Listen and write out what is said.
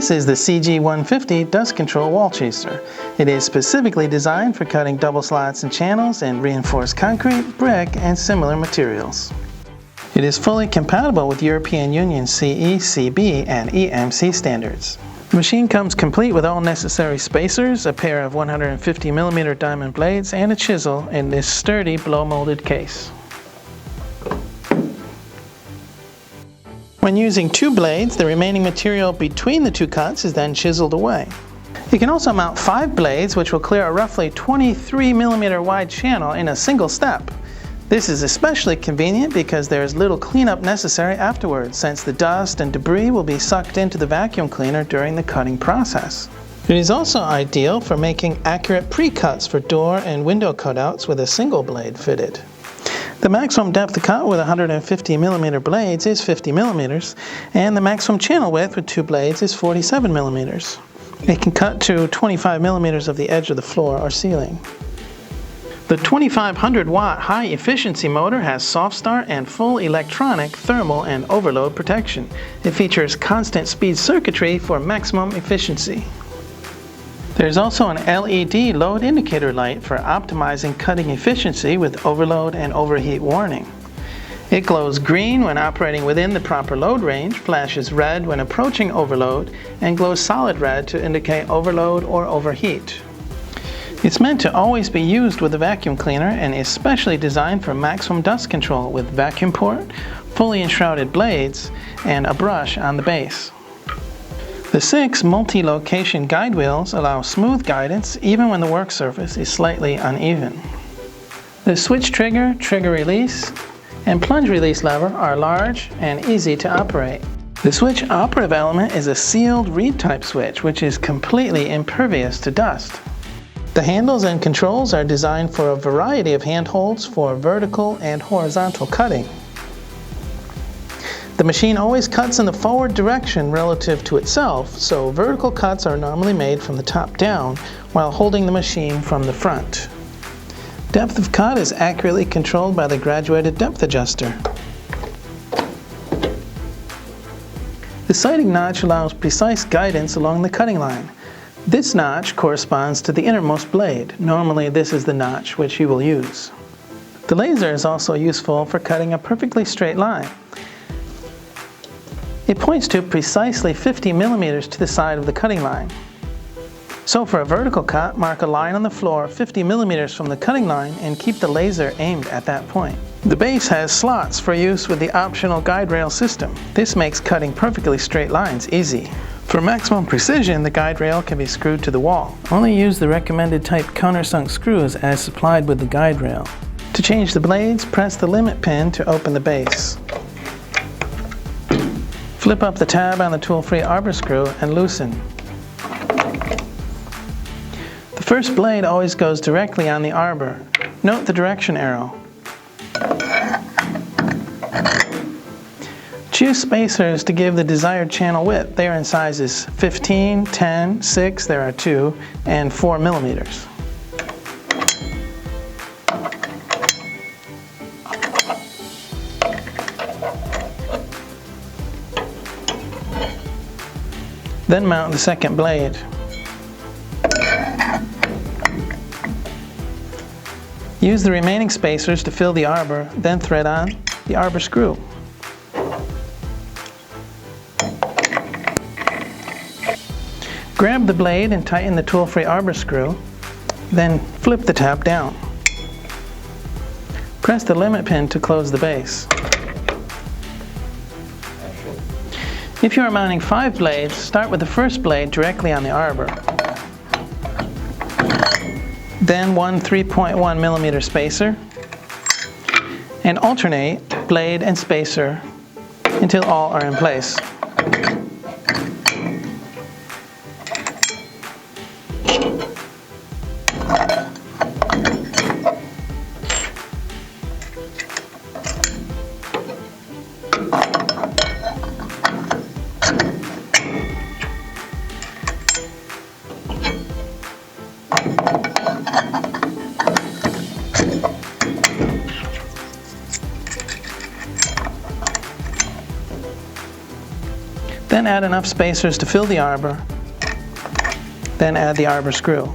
This is the CG-150 dust control wall chaser. It is specifically designed for cutting double slots and channels in reinforced concrete, brick, and similar materials. It is fully compatible with European Union CE, CB, and EMC standards. The machine comes complete with all necessary spacers, a pair of 150mm diamond blades, and a chisel in this sturdy blow-molded case. When using two blades, the remaining material between the two cuts is then chiseled away. You can also mount 5 blades, which will clear a roughly 23mm wide channel in a single step. This is especially convenient because there is little cleanup necessary afterwards, since the dust and debris will be sucked into the vacuum cleaner during the cutting process. It is also ideal for making accurate pre-cuts for door and window cutouts with a single blade fitted. The maximum depth of cut with 150mm blades is 50mm, and the maximum channel width with 2 blades is 47mm. It can cut to 25mm of the edge of the floor or ceiling. The 2500 watt high efficiency motor has soft start and full electronic thermal and overload protection. It features constant speed circuitry for maximum efficiency. There's also an LED load indicator light for optimizing cutting efficiency with overload and overheat warning. It glows green when operating within the proper load range, flashes red when approaching overload, and glows solid red to indicate overload or overheat. It's meant to always be used with a vacuum cleaner and is specially designed for maximum dust control with vacuum port, fully enshrouded blades, and a brush on the base. The 6 multi-location guide wheels allow smooth guidance even when the work surface is slightly uneven. The switch trigger, trigger release, and plunge release lever are large and easy to operate. The switch operative element is a sealed reed type switch which is completely impervious to dust. The handles and controls are designed for a variety of handholds for vertical and horizontal cutting. The machine always cuts in the forward direction relative to itself, so vertical cuts are normally made from the top down while holding the machine from the front. Depth of cut is accurately controlled by the graduated depth adjuster. The sighting notch allows precise guidance along the cutting line. This notch corresponds to the innermost blade. Normally this is the notch which you will use. The laser is also useful for cutting a perfectly straight line. It points to precisely 50mm to the side of the cutting line. So for a vertical cut, mark a line on the floor 50mm from the cutting line and keep the laser aimed at that point. The base has slots for use with the optional guide rail system. This makes cutting perfectly straight lines easy. For maximum precision, the guide rail can be screwed to the wall. Only use the recommended type countersunk screws as supplied with the guide rail. To change the blades, press the limit pin to open the base. Flip up the tab on the tool-free arbor screw and loosen. The first blade always goes directly on the arbor. Note the direction arrow. Choose spacers to give the desired channel width. They are in sizes 15, 10, 6, there are 2, and 4 millimeters. Then mount the second blade. Use the remaining spacers to fill the arbor, then thread on the arbor screw. Grab the blade and tighten the tool-free arbor screw, then flip the tab down. Press the limit pin to close the base. If you are mounting 5 blades, start with the first blade directly on the arbor. Then one 3.1mm spacer, and alternate blade and spacer until all are in place. Then add enough spacers to fill the arbor. Then add the arbor screw.